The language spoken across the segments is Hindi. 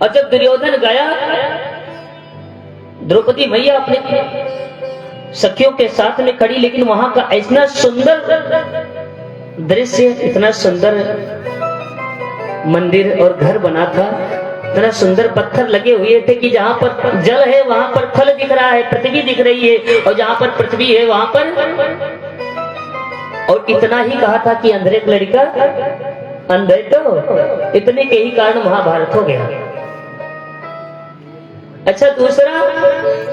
और जब दुर्योधन गया, द्रौपदी मैया अपने सखियों के साथ में खड़ी, लेकिन वहां का इतना सुंदर दृश्य, इतना सुंदर मंदिर और घर बना था, इतना सुंदर पत्थर लगे हुए थे कि जहां पर जल है वहां पर थल दिख रहा है, पृथ्वी दिख रही है, और जहां पर पृथ्वी है वहां पर, और इतना ही कहा था कि अंधे एक लड़का अंधे, तो इतने के ही कारण महाभारत हो गया। अच्छा, दूसरा,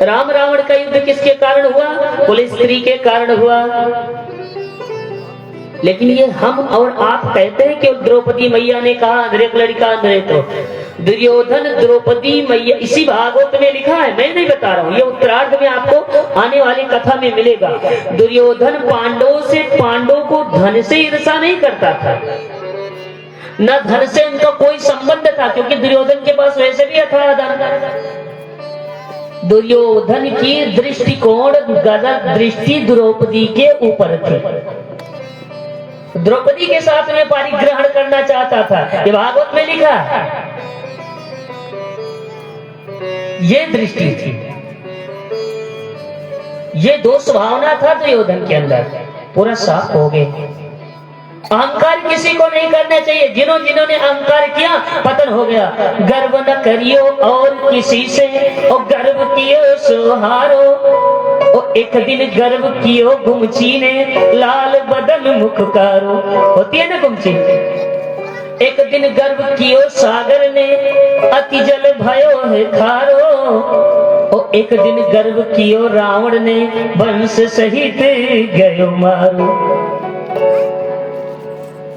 राम रावण का युद्ध किसके कारण हुआ? कुल स्त्री के कारण हुआ। लेकिन ये हम और आप कहते हैं कि द्रौपदी मैया ने कहा अंधे एक लड़का अंधे, तो दुर्योधन द्रौपदी मैया, इसी भागवत में लिखा है, मैं नहीं बता रहा हूं, ये उत्तरार्ध में आपको आने वाली कथा में मिलेगा। दुर्योधन पांडवों को धन से ईर्षा नहीं करता था, न धन से उनका कोई संबंध था, क्योंकि दुर्योधन के पास वैसे भी अथाह धन। दुर्योधन की दृष्टिकोण, गलत दृष्टि द्रौपदी के ऊपर थी, द्रौपदी के साथ में परिग्रहण करना चाहता था, ये भागवत में लिखा, ये दृष्टि थी, ये दोष भावना था दुर्योधन के अंदर, पूरा साफ हो गए। अहंकार किसी को नहीं करना चाहिए, जिन्होंने अहंकार किया पतन हो गया। गर्व न करियो और किसी से, और गर्व कियो सुहारो, और एक दिन गर्व कियो गुमची ने, लाल बदन मुख कारो, होती है ना गुमची। एक दिन गर्व कियो सागर ने, अति जल भयो है खारो, और एक दिन गर्व कियो रावण ने, वंश सहित गयो मारो।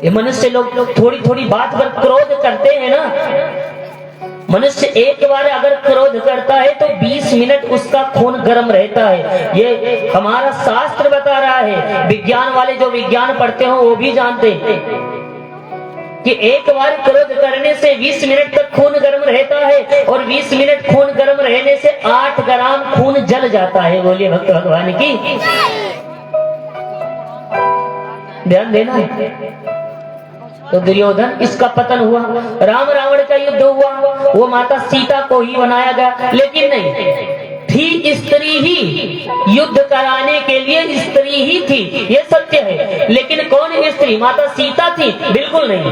ये मनुष्य लोग थोड़ी थोड़ी बात पर क्रोध करते हैं ना, मनुष्य एक बार अगर क्रोध करता है तो 20 मिनट उसका खून गर्म रहता है। ये हमारा शास्त्र बता रहा है, विज्ञान वाले जो विज्ञान पढ़ते हो वो भी जानते हैं कि एक बार क्रोध करने से 20 मिनट तक खून गर्म रहता है, और 20 मिनट खून गर्म रहने से 8 ग्राम खून जल जाता है। बोलिए भक्त भगवान की, ध्यान देना है। तो दुर्योधन, इसका पतन हुआ, राम रावण का युद्ध हुआ, वो माता सीता को ही बनाया गया, लेकिन नहीं थी, स्त्री ही युद्ध कराने के लिए स्त्री ही थी, ये सत्य है। लेकिन कौन स्त्री? माता सीता थी? बिल्कुल नहीं।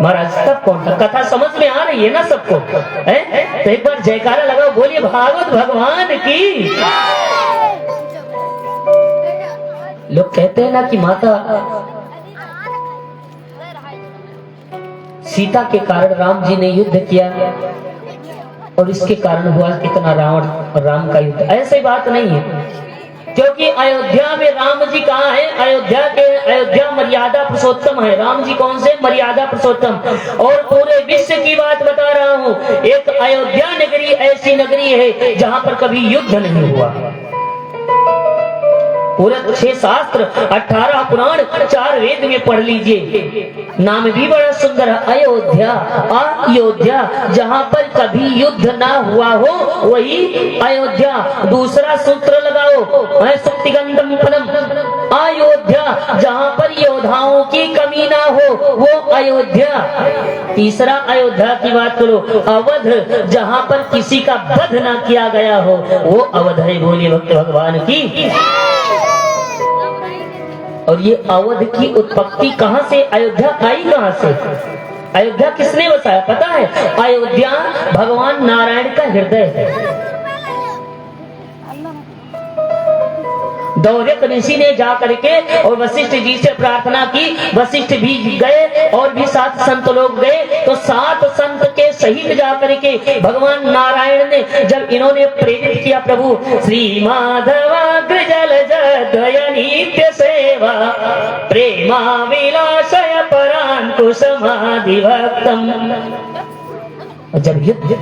महाराज तब कौन था? कथा समझ में आ रही है ना सबको? तो एक बार जयकारा लगाओ, बोलिए भागवत भगवान की। लोग कहते हैं ना कि माता सीता के कारण राम जी ने युद्ध किया और इसके कारण हुआ इतना रावण और राम का युद्ध। ऐसी बात नहीं है, क्योंकि अयोध्या में राम जी कहाँ है? अयोध्या मर्यादा पुरुषोत्तम है। राम जी कौन से? मर्यादा पुरुषोत्तम। और पूरे विश्व की बात बता रहा हूँ, एक अयोध्या नगरी ऐसी नगरी है जहाँ पर कभी युद्ध नहीं हुआ। पूरे 6 शास्त्र, 18 पुराण, 4 वेद में पढ़ लीजिए। नाम भी बड़ा सुंदर है, अयोध्या। अयोध्या, जहाँ पर कभी युद्ध ना हुआ हो वही अयोध्या। दूसरा सूत्र लगाओ, सुक्तिगंधम फलम। अयोध्या, जहाँ पर योद्धाओं की कमी ना हो वो अयोध्या। तीसरा अयोध्या की बात करो, अवध, जहाँ पर किसी का वध ना किया गया हो वो अवध है। बोलिए भक्त भगवान की। और ये अवध की उत्पत्ति कहाँ से, अयोध्या आई कहाँ से? अयोध्या किसने बसाया पता है? अयोध्या भगवान नारायण का हृदय है। दौर्यक ऋषि ने जा करके और वशिष्ठ जी से प्रार्थना की, वशिष्ठ भी गए और भी 7 संत लोग गए, तो 7 संत के सहित जा करके भगवान नारायण ने जब इन्होंने प्रेरित किया, प्रभु श्री माधवाग्रजल जय नित्य सेवा प्रेमा विलासय परांकुश समाधि भक्तम। जब युद्ध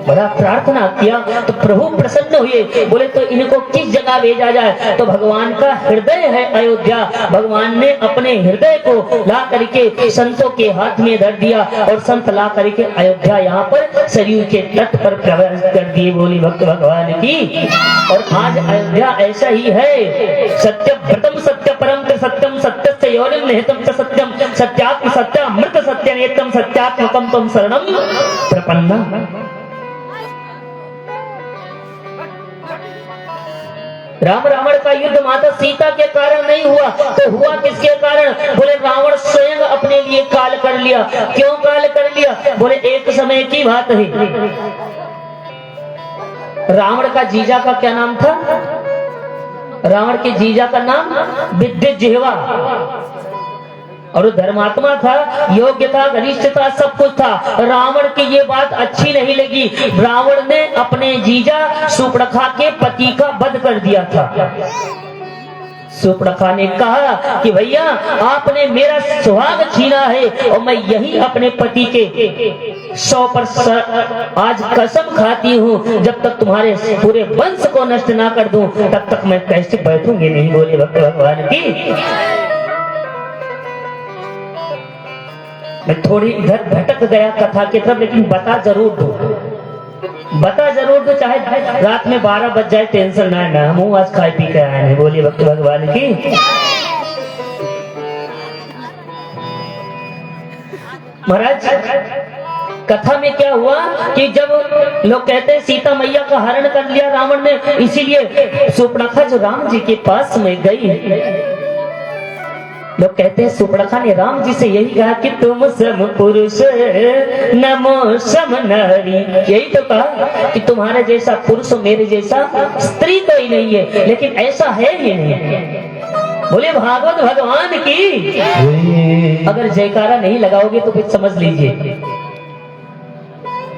बड़ा प्रार्थना किया तो प्रभु प्रसन्न हुए, बोले तो इनको किस जगह भेजा जाए। तो भगवान का हृदय है अयोध्या, भगवान ने अपने हृदय को ला करके संतों के हाथ में धर दिया और संत ला करके अयोध्या यहाँ पर सरयू के तट पर प्रवेश कर दिए। बोली भक्त भगवान की। और आज अयोध्या ऐसा ही है, सत्य व्रतम सत्य परम सत्यम सत्य योनिम निहितम च सत्यम सत्यात्म सत्यामृत सत्य नेतम सत्यात्मकम तम शरणम प्रपन्ना। राम रावण का युद्ध माता सीता के कारण नहीं हुआ, तो हुआ किसके कारण? बोले रावण स्वयं अपने लिए काल कर लिया। क्यों काल कर लिया? बोले एक समय की बात है, रावण का जीजा का क्या नाम था? रावण के जीजा का नाम विद्युजिह्वा, और धर्मात्मा था, योग्य था, घनिष्ठ था, सब कुछ था। रावण की ये बात अच्छी नहीं लगी, रावण ने अपने जीजा सुपर्णखा के पति का वध कर दिया था। सुपर्णखा ने कहा कि भैया आपने मेरा सुहाग छीना है और मैं यही अपने पति के 100% आज कसम खाती हूँ, जब तक तुम्हारे पूरे वंश को नष्ट ना कर दूं तब तक मैं कैसे बैठूंगी नहीं। बोले भक्त भगवान की। मैं थोड़ी इधर भटक गया कथा की तरफ, लेकिन बता जरूर दो, चाहे रात में 12 बज जाए, टेंशन ना ना, मुंह आज खाए पी के आए हैं। बोलिए भक्त भगवान की। महाराज कथा में क्या हुआ कि जब लोग कहते हैं सीता मैया का हरण कर लिया रावण ने, इसीलिए सुपर्णखा जो राम जी के पास में गई, लोग कहते हैं सुपर्णखा ने राम जी से यही कहा कि तुम सम पुरुष नमो सम नारी। यही तो कहा कि तुम्हारे जैसा पुरुष मेरे जैसा स्त्री कोई नहीं है, लेकिन ऐसा है ही नहीं। बोले भागवत भगवान की। अगर जयकारा नहीं लगाओगे तो फिर समझ लीजिए।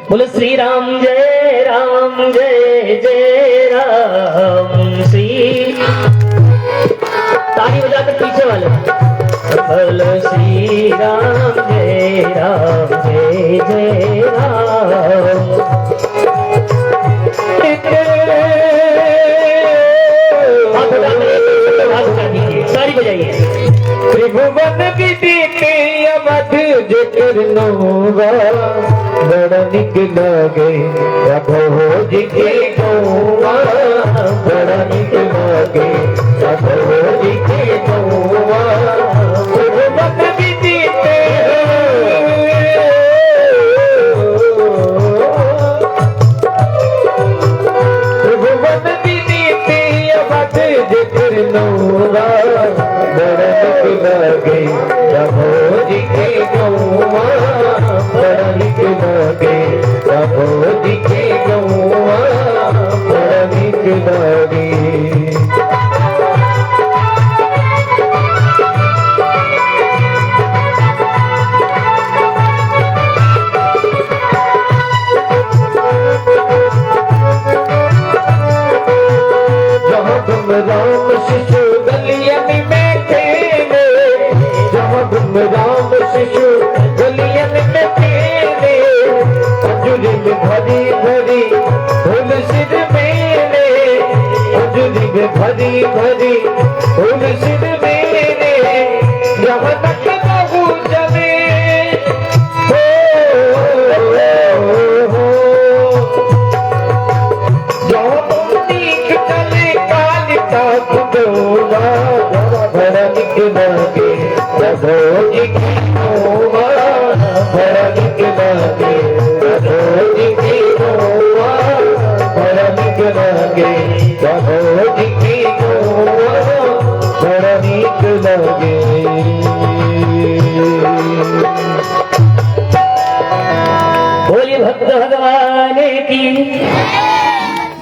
बोले श्री राम जय जय राम श्री। ताली बजाकर पीछे वाले बोलो श्री राम जय जय राम। ताली बजाइए। त्रिभुवन विदित अवध जिक्र नौवा, बड़ा निक लागे प्रभु जी के गौवा, बड़ा निक लागे प्रभु जी के गौवा। त्रिभुवन विदित त्रिभुवन विदित अवध जिक्र नौवा, बड़ा निक लागे प्रभु जी के गौवा, बड़ा निक लागे प्रभु जी के गौवा, बड़ा निक लागे। जहाँ तुम राम शिशु गलियन में खेले, जहाँ तुम राम शिशु गलियन में खेले, अंजुली में भरी भरी फूल सिर मेरे, अंजुली में भरी भरी फूल सिर मेरे, यहाँ तक बहु जमे बड़ा निक लागे प्रभु जी की गौवा, बड़ा निक लागे प्रभु जी की गौवा, बड़ा निक लागे प्रभु जी की गौवा, बड़ा निक लागे। बोलिए भक्त भगवान की।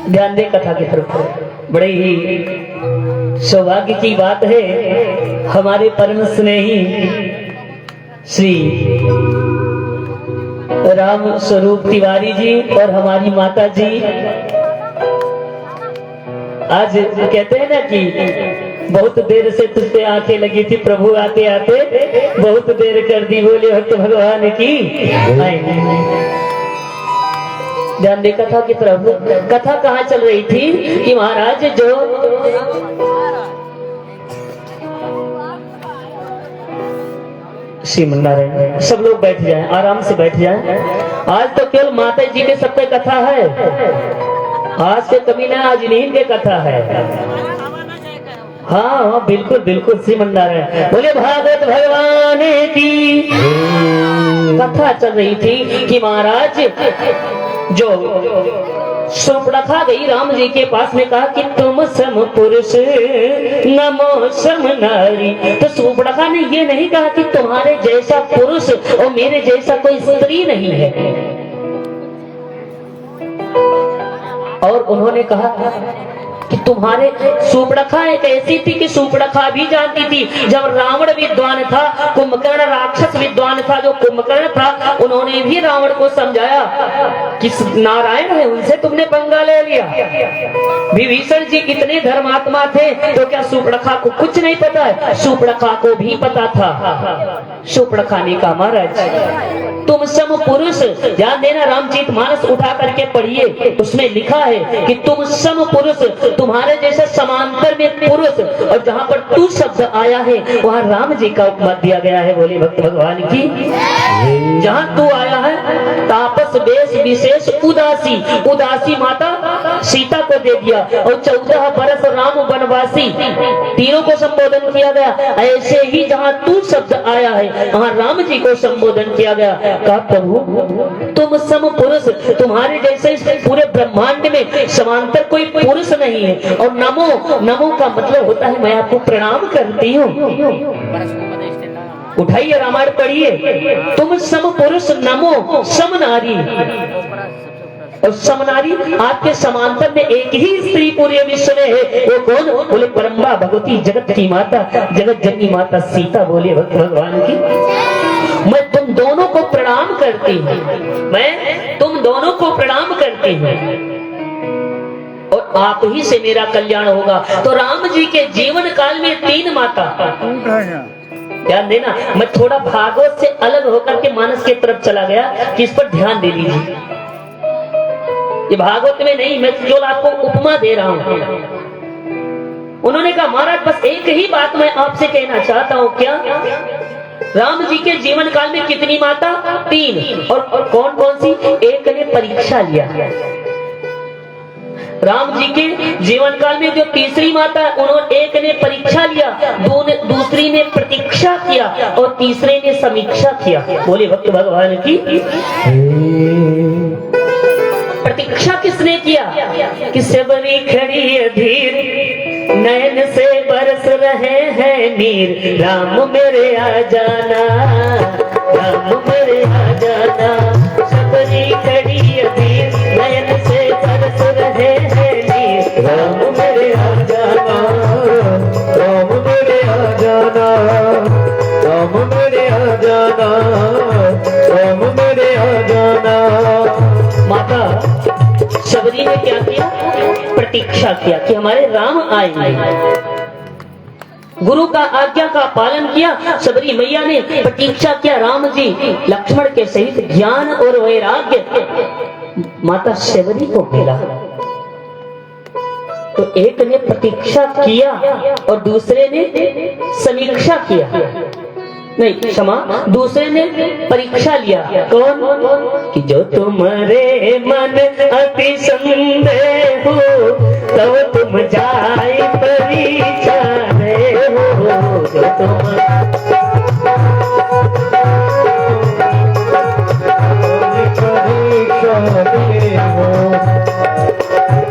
ध्यान दे कथा की तरफ। बड़े ही सौभाग्य की बात है, हमारे परम स्नेही श्री राम स्वरूप तिवारी जी और हमारी माता जी आज कहते हैं ना कि बहुत देर से तुझ पे आंखें लगी थी, प्रभु आते आते बहुत देर कर दी। बोले भक्त भगवान की। ध्यान दे कथा की तरफ। कथा कहाँ चल रही थी कि महाराज जो श्रीमन्नारायण, सब लोग बैठ जाएं, आराम से बैठ जाएं। आज तो केवल माता जी के सब पे कथा है, आज से कभी ना, आज इन्हीं के कथा है। हाँ हाँ बिल्कुल बिल्कुल श्रीमन्नारायण। बोले भागवत भगवान की कथा चल रही थी कि महाराज जो शूर्पणखा गई राम जी के पास में, कहा कि तुम सम पुरुष नमो सम नारी। तो शूर्पणखा ने ये नहीं कहा कि तुम्हारे जैसा पुरुष और मेरे जैसा कोई स्त्री नहीं है, और उन्होंने कहा कि तुम्हारे शूर्पणखा एक ऐसी थी कि शूर्पणखा भी जानती थी, जब रावण विद्वान था, कुंभकर्ण राक्षस विद्वान था, जो कुंभकर्ण था उन्होंने भी रावण को समझाया कि नारायण है, उनसे तुमने पंगा ले लिया। विभीषण जी इतने धर्मात्मा थे तो क्या शूर्पणखा को कुछ नहीं पता है? शूर्पणखा को भी पता था। शूर्पणखा ने कहा महाराज तुम सम पुरुष, ध्यान देना रामचरितमानस उठा करके पढ़िए, उसमें लिखा है कि तुम सम पुरुष, तुम्हारे जैसे समांतर में पुरुष, और जहाँ पर तू शब्द आया है वहाँ राम जी का उपमा दिया गया है। बोले भक्त भगवान की। जहाँ तू आया है तापस वेश विशेष उदासी, उदासी माता सीता को दे दिया, और 14 बरस राम वनवासी, तीनों को संबोधन किया गया। ऐसे ही जहाँ तू शब्द आया है वहाँ राम जी को संबोधन किया गया। कहा प्रभु तुम सम पुरुष, तुम्हारे जैसे इस पूरे ब्रह्मांड में समांतर कोई पुरुष नहीं है। और नमो, नमो का मतलब होता है मैं आपको प्रणाम करती हूँ। उठाइए रामायण पढ़िए, तुम सम पुरुष नमो सम नारी, और समनारी आपके समांतर में एक ही स्त्री पूरे विश्व में है, वो कौन? बोले परम्बा भगवती जगत की माता, जगत जननी माता सीता। बोले भक्त भगवान की। मैं तुम दोनों को प्रणाम करती हूँ, मैं तुम दोनों को प्रणाम करती हूँ, और आप ही से मेरा कल्याण होगा। तो राम जी के जीवन काल में 3 माता, ध्यान देना, मैं थोड़ा भागवत से अलग होकर के मानस की तरफ चला गया कि इस पर ध्यान दे लीजिए। ये भागवत में नहीं, मैं जो आपको उपमा दे रहा हूं। उन्होंने कहा महाराज बस एक ही बात मैं आपसे कहना चाहता हूं। क्या? राम जी के जीवन काल में कितनी माता? 3। और कौन कौन सी? एक ने परीक्षा लिया। राम जी के जीवन काल में जो तीसरी माता, उन्होंने एक ने परीक्षा लिया, दूसरी ने प्रतीक्षा किया, और तीसरे ने समीक्षा किया। बोले भक्त भगवान की। प्रतीक्षा किसने किया? कि सबरी खड़ी अधीर, नयन से बरस रहे हैं नीर, राम मेरे आ जाना, राम मेरे आ जाना। सबरी खड़ी अधीर, नयन से बरस रहे हैं नीर, राम मेरे आ जाना, राम मेरे आ जाना, राम मेरे आ जाना, राम मेरे आ जाना। माता सबरी ने क्या किया? प्रतीक्षा किया कि हमारे राम आएंगे। गुरु का आज्ञा का पालन किया। सबरी मैया ने प्रतीक्षा किया, राम जी लक्ष्मण के सहित ज्ञान और वैराग्य माता सबरी को मिला। तो एक ने प्रतीक्षा किया और दूसरे ने समीक्षा किया, नहीं क्षमा, दूसरे ने परीक्षा लिया। कौन? कि जो तुम्हारे मन अति संदेह हो, तब तुम जाए परीक्षा रे हो। जो तुम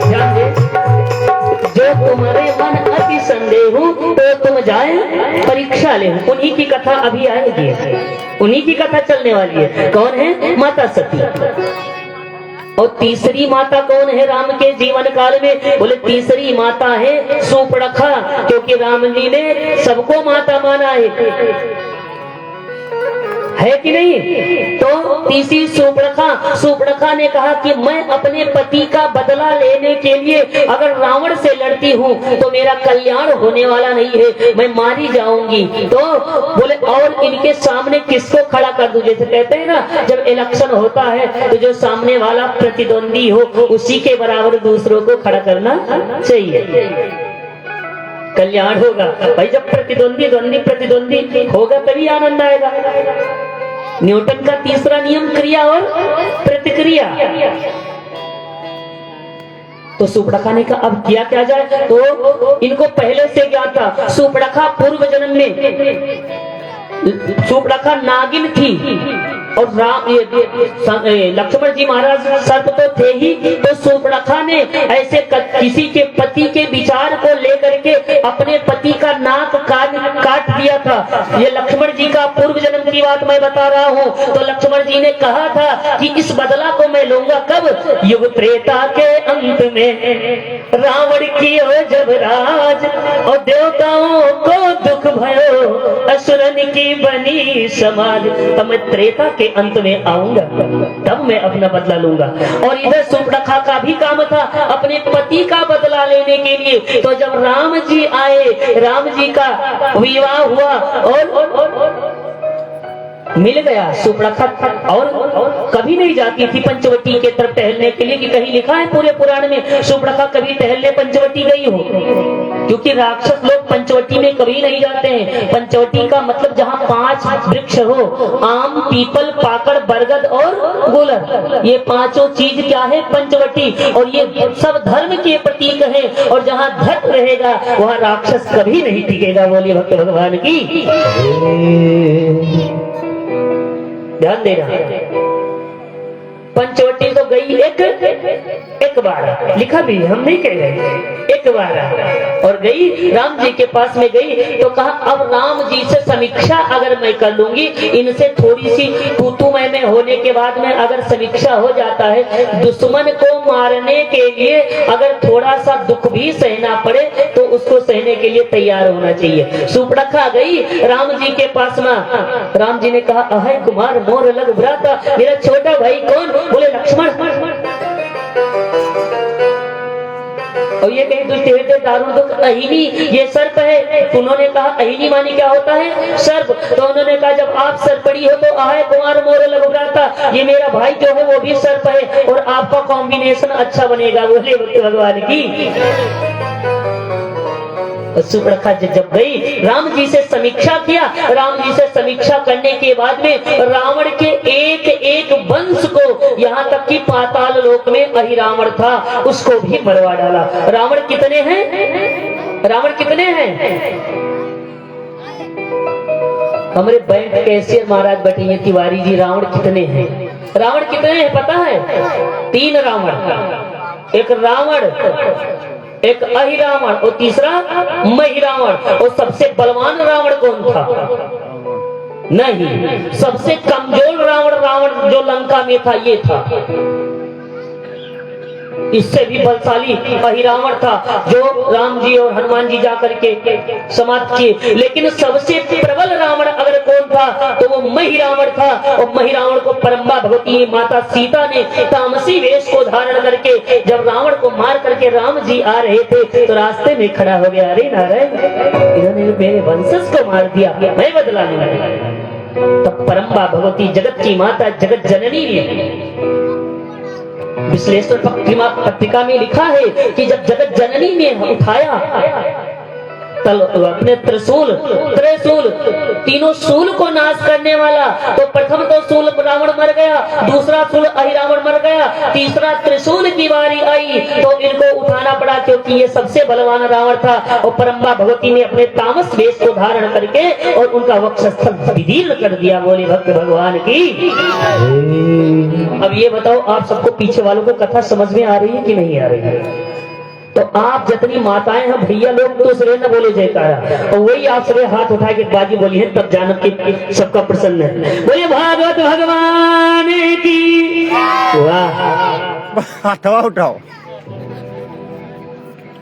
ध्यान दे, जो तुम्हारे मन अति संदेह हो तो तुम जाए परीक्षा ले। उन्हीं की कथा अभी आएगी, उन्हीं की कथा चलने वाली है। कौन है? माता सती। और तीसरी माता कौन है राम के जीवन काल में? बोले तीसरी माता है शूर्पणखा, क्योंकि राम जी ने सबको माता माना है कि नहीं? तो तीसरी सुपर्णखा ने कहा कि मैं अपने पति का बदला लेने के लिए अगर रावण से लड़ती हूँ तो मेरा कल्याण होने वाला नहीं है, मैं मारी जाऊंगी। तो बोले और इनके सामने किसको खड़ा कर दूं? जैसे कहते हैं ना, जब इलेक्शन होता है तो जो सामने वाला प्रतिद्वंदी हो उसी के बराबर दूसरों को खड़ा करना चाहिए, कल्याण होगा। भाई जब प्रतिद्वंदी होगा तभी आनंद आएगा। न्यूटन का तीसरा नियम क्रिया और प्रतिक्रिया। तो सुपर्णखा ने कहा अब किया क्या जाए? तो इनको पहले से ज्ञात था, सुपर्णखा पूर्व जन्म में सुपर्णखा नागिन थी और लक्ष्मण जी महाराज सर्प तो थे ही, तो सुपर्णखा ने ऐसे किसी के पति के विचार को लेकर के अपने पति का नाक काट दिया था। ये लक्ष्मण जी का पूर्व जन्म की बात मैं बता रहा हूँ। तो लक्ष्मण जी ने कहा था कि इस बदला को मैं लूंगा कब? युग त्रेता के अंत में रावण की हो जब राज और देवताओं को दुख भयो, असुरन की बनी समाज। तब मैं त्रेता के अंत में आऊंगा, तब मैं अपना बदला लूंगा। और इधर सुपर्णखा का भी काम था अपने पति का बदला लेने के लिए। तो जब राम जी आए, राम जी का विवाह हुआ और मिल गया सुपर्णखा और कभी नहीं जाती थी पंचवटी के तरफ टहलने के लिए, कि कहीं लिखा है पूरे पुराण में सुपर्णखा कभी टहलने पंचवटी गई हो? क्योंकि राक्षस लोग पंचवटी में कभी नहीं जाते हैं। पंचवटी का मतलब जहाँ 5 वृक्ष हो, आम, पीपल, पाकड़, बरगद और गुलर, ये पांचों चीज क्या है? पंचवटी। और ये सब धर्म के प्रतीक है। और जहाँ धर्म रहेगा वहाँ राक्षस कभी नहीं टिकेगा। बोलिए भक्त भगवान की। ध्यान देना, पंचवटी तो गई एक बार, लिखा भी हम नहीं कह रहे, एक बार और गई, राम जी के पास में गई तो कहा अब राम जी से समीक्षा अगर मैं कर लूंगी, इनसे थोड़ी सी तू मैं होने के बाद में अगर समीक्षा हो जाता है, दुश्मन को मारने के लिए अगर थोड़ा सा दुख भी सहना पड़े तो उसको सहने के लिए तैयार होना चाहिए। सुपर्णखा गई राम जी के पास में, राम जी ने कहा अहै कुमार मोर लग भ्राता, मेरा छोटा भाई कौन? बोले लक्ष्मण। और ये कहीं दुष्ट हृदय दारुण दुख अहिनी, ये सर्प है। उन्होंने कहा अहिनी मानी क्या होता है? सर्प। तो उन्होंने कहा जब आप सर्पड़ी हो तो आहे कुमार मोर लगुराता, ये मेरा भाई जो है वो भी सर्प है और आपका कॉम्बिनेशन अच्छा बनेगा। बोले भगवान की। सुपर्णखा जब गई राम जी से समीक्षा किया, राम जी से समीक्षा करने के बाद में रावण के एक एक वंश को, यहाँ तक कि पाताल लोक में अहिरावण था उसको भी मरवा डाला। रावण कितने हैं? रावण कितने हैं? हमारे बैंक कैशियर महाराज बैठे हैं तिवारी जी, रावण कितने हैं? रावण कितने हैं पता है? 3 रावण, एक रावण, एक अहिरावण और तीसरा महिरावण। और सबसे बलवान रावण कौन था? नहीं, सबसे कमजोर रावण जो लंका में था ये था। इससे भी बलशाली अहिरावण था जो राम जी और हनुमान जी जाकर के समाप्त किए। लेकिन सबसे प्रबल रावण अगर कौन था तो वो महिरावण था। और महिरावण को परम्बा भगवती माता सीता ने तामसी वेश को धारण करके जब रावण को मार करके राम जी आ रहे थे तो रास्ते में खड़ा हो गया, अरे नारायण, इन्होंने मेरे वंशज को मार दिया, मैं बदला लूंगा। तब परम्बा भगवती जगत की माता जगत जननी ने विश्लेषण पत्रिका में लिखा है कि जब जगत जननी ने उठाया अपने त्रिशूल तीनों शूल को नाश करने वाला, तो प्रथम तो शूल रावण मर गया, दूसरा शूल अहिरावण मर गया, तीसरा त्रिशूल की बारी आई तो इनको उठाना पड़ा क्योंकि ये सबसे बलवान रावण था। और परम्बा भगवती ने अपने तामस वेश को धारण करके और उनका वक्षस्थल विदीर्ण कर दिया। बोले भक्त भगवान की। अब ये बताओ आप सबको पीछे वालों को कथा समझ में आ रही है कि नहीं आ रही है? तो आप जितनी माताएं हैं भैया लोग तो सरे न बोले जयकारा, और वही आप सरे हाथ उठा के बाजी बोली है, तब जानब की सबका प्रसन्न है। बोले भागवत भगवान की। वाह, हाथवा उठाओ।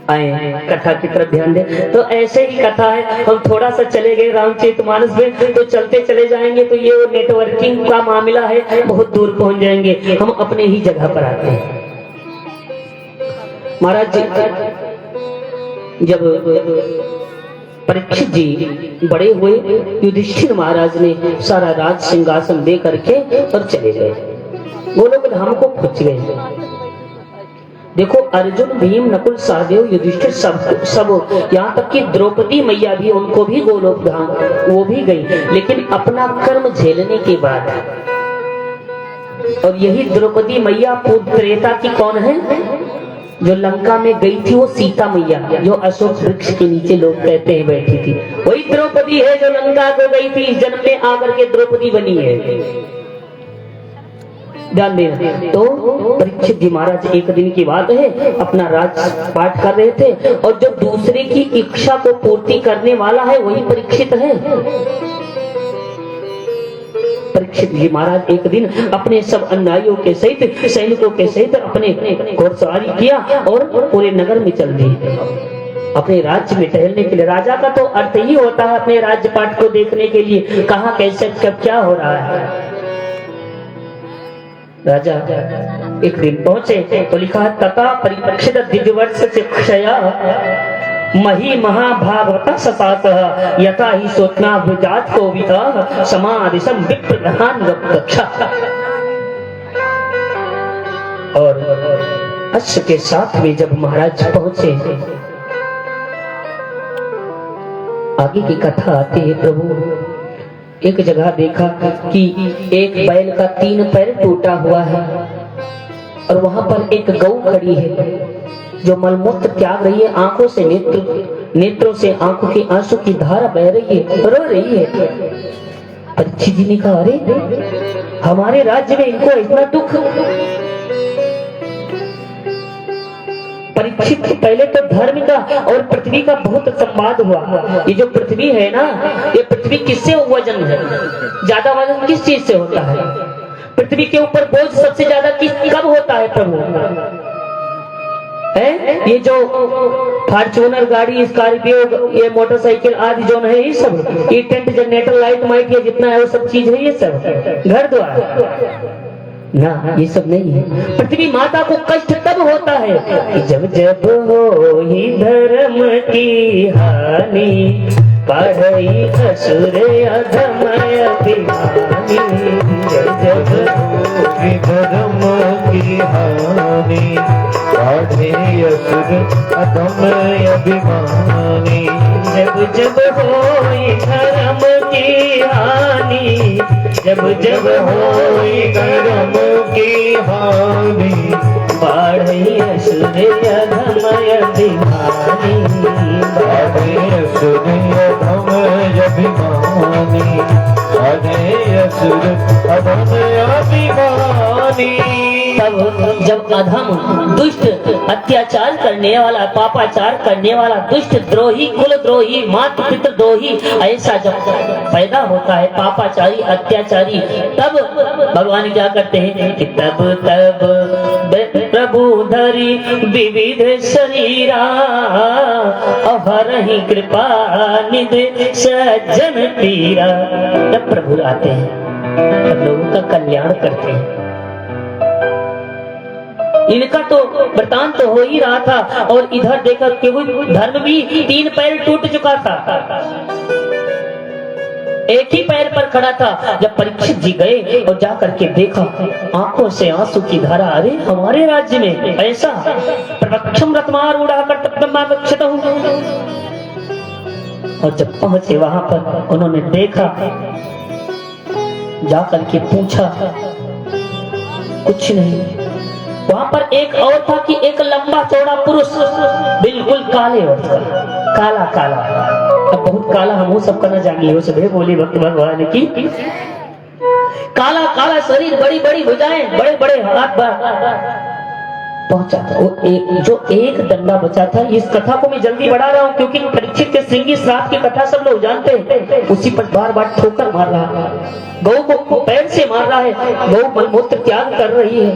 आए कथा की तरफ ध्यान दें। तो ऐसे ही कथा है, हम थोड़ा सा चले गए रामचरितमानस में, तो चलते चले जाएंगे तो ये नेटवर्किंग का मामला है, बहुत दूर पहुंच जाएंगे। हम अपने ही जगह पर आते हैं। महाराज जी जब परीक्षित जी बड़े हुए, युधिष्ठिर महाराज ने सारा राज सिंहासन दे करके और चले गए, वो लोग धाम को पहुंच गए। देखो अर्जुन, भीम, नकुल, सहदेव, युधिष्ठिर सब यहाँ तक कि द्रौपदी मैया भी, उनको भी गोलोक धाम वो भी गई, लेकिन अपना कर्म झेलने के बाद। और यही द्रौपदी मैया पुत्रेता की कौन है? जो लंका में गई थी वो सीता मैया, जो अशोक वृक्ष के नीचे लोग कहते हैं बैठी थी, वही द्रौपदी है जो लंका को गई थी, इस जन्म में आकर के द्रौपदी बनी है। ध्यान देना। तो परीक्षित जी महाराज एक दिन की बात है, अपना राज पाठ कर रहे थे, और जो दूसरे की इच्छा को पूर्ति करने वाला है वही परीक्षित है। परीक्षित जी महाराज एक दिन अपने सब अन्यायियों के सहित, सैनिकों के सहित अपने घोड़सवारी किया और पूरे नगर में चल दिए, अपने राज्य में टहलने के लिए। राजा का तो अर्थ ही होता है अपने राज्य पाठ को देखने के लिए, कहाँ कैसे कब क्या हो रहा है। राजा एक दिन पहुंचे तो लिखा है, तथा परिपक्षित दिव्यवर्ष शिक्षया मही महाभागवत सपात यथा ही सोचना विजात को विता समाधिशम विप्रधान वक्षा। और अश्व के साथ में जब महाराज पहुंचे, आगे की कथा आती है। प्रभु एक जगह देखा कि एक बैल का 3 पैर टूटा हुआ है, और वहां पर एक गौ खड़ी है जो मलमूत्र त्याग रही है, आंखों से नेत्रों से आंखों की आंसू की धारा बह रही है, रो रही है। परीक्षित जी ने कहा, अरे हमारे राज्य में इनको इतना दुख। परीक्षित पहले तो धर्म का और पृथ्वी का बहुत संवाद हुआ। ये जो पृथ्वी है ना, ये पृथ्वी किससे वजन है? ज्यादा वजन किस चीज से होता है? पृथ्वी के ऊपर बोझ सबसे ज्यादा कब होता है प्रभु? है ये जो फॉर्च्यूनर गाड़ी, स्कॉर्पियो, ये मोटरसाइकिल आदि जो है, ये सब, ये टेंट, जनरेटर, लाइट माइट, ये जितना है वो सब चीज है, ये सब घर द्वार ना, ये सब नहीं है। पृथ्वी माता को कष्ट तब होता है कि जब जब हो ही धर्म की हानि, पढ़ई असुर अधम अभिमानी। जब जब होगी धर्म की हानि, पढ़ई असुर अधम अभिमानी। जब जब होई धर्म की हानि, जब जब होई धर्म की हानि, पढ़ई असुर अधम अभिमानी। पढ़ई असुर अधम अभिमानी, पढ़ई असुर अधम अभिमानी। तब जब अधम दुष्ट, अत्याचार करने वाला, पापाचार करने वाला, दुष्ट, द्रोही, कुल द्रोही, माता पितृ द्रोही, ऐसा जब पैदा होता है, पापाचारी, अत्याचारी, तब भगवान क्या करते हैं कि तब प्रभु धरी विविध शरीरा, अहरहि कृपा निधि सज्जन पीरा। तब प्रभु आते हैं और लोगों का कल्याण करते हैं। इनका तो वृतांत तो हो ही रहा था, और इधर देखा कि धर्म भी 3 पैर टूट चुका था, एक ही पैर पर खड़ा था। जब परीक्षित जी गए और जाकर के देखा, आंखों से आंसू की धारा, अरे हमारे राज्य में ऐसा, प्रवक्षम रत्मार उड़ा कर तत्मावक्षत हूं। और जब पहुंचे वहां पर, उन्होंने देखा, जाकर के पूछा, कुछ नहीं। वहां पर एक और था कि एक लंबा चौड़ा पुरुष, बिल्कुल काले वर्ण का, काला काला, अब बहुत काला हम सब करना जानिए, वो सब बोले भक्त भगवान की, काला काला शरीर, बड़ी बड़ी भुजाएं, बड़े बड़े हाथ। पहुंचा था वो जो एक डंडा बचा था। इस कथा को मैं जल्दी बढ़ा रहा हूँ क्योंकि परीक्षित के श्रृंगी श्राप की कथा सब लोग जानते हैं। उसी पर बार बार ठोकर मार रहा है, गौ को पैर से मार रहा है, गौ मलमूत्र त्याग कर रही है।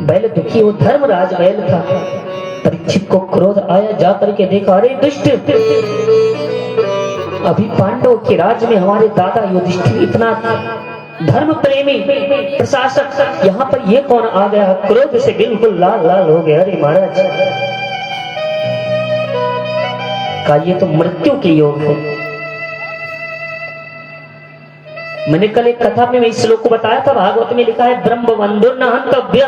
बैल दुखी, वो धर्मराज बैल था। परीक्षित को क्रोध आया, जा करके देखा, अरे दुष्ट, अभी पांडव के राज्य में हमारे दादा युधिष्ठिर इतना धर्म प्रेमी प्रशासक, यहाँ पर ये कौन आ गया? क्रोध से बिल्कुल लाल लाल हो गया। अरे महाराज का ये तो मृत्यु के योग है। मैंने कल एक कथा में इस श्लोक को बताया था, भागवत में लिखा है ब्रह्म बंधुर न हंतव्य,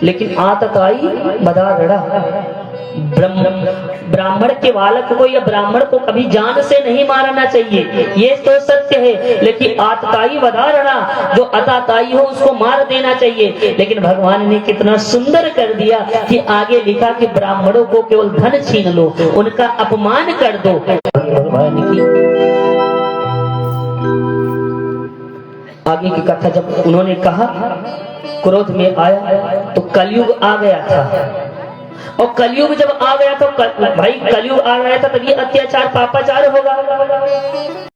लेकिन आतताई बदारड़ा। ब्राह्मण के बालक को या ब्राह्मण को कभी जान से नहीं मारना चाहिए, ये तो सत्य है, लेकिन आतताई बदारड़ा, जो अताताई हो उसको मार देना चाहिए। लेकिन भगवान ने कितना सुंदर कर दिया कि आगे लिखा कि ब्राह्मणों को केवल धन छीन लो, उनका अपमान कर दो। भगवान की आगे की कथा जब उन्होंने कहा, क्रोध में आया तो कलयुग आ गया था, और कलयुग जब आ गया तो भाई कलयुग आ गया था तभी अत्याचार पापाचार होगा।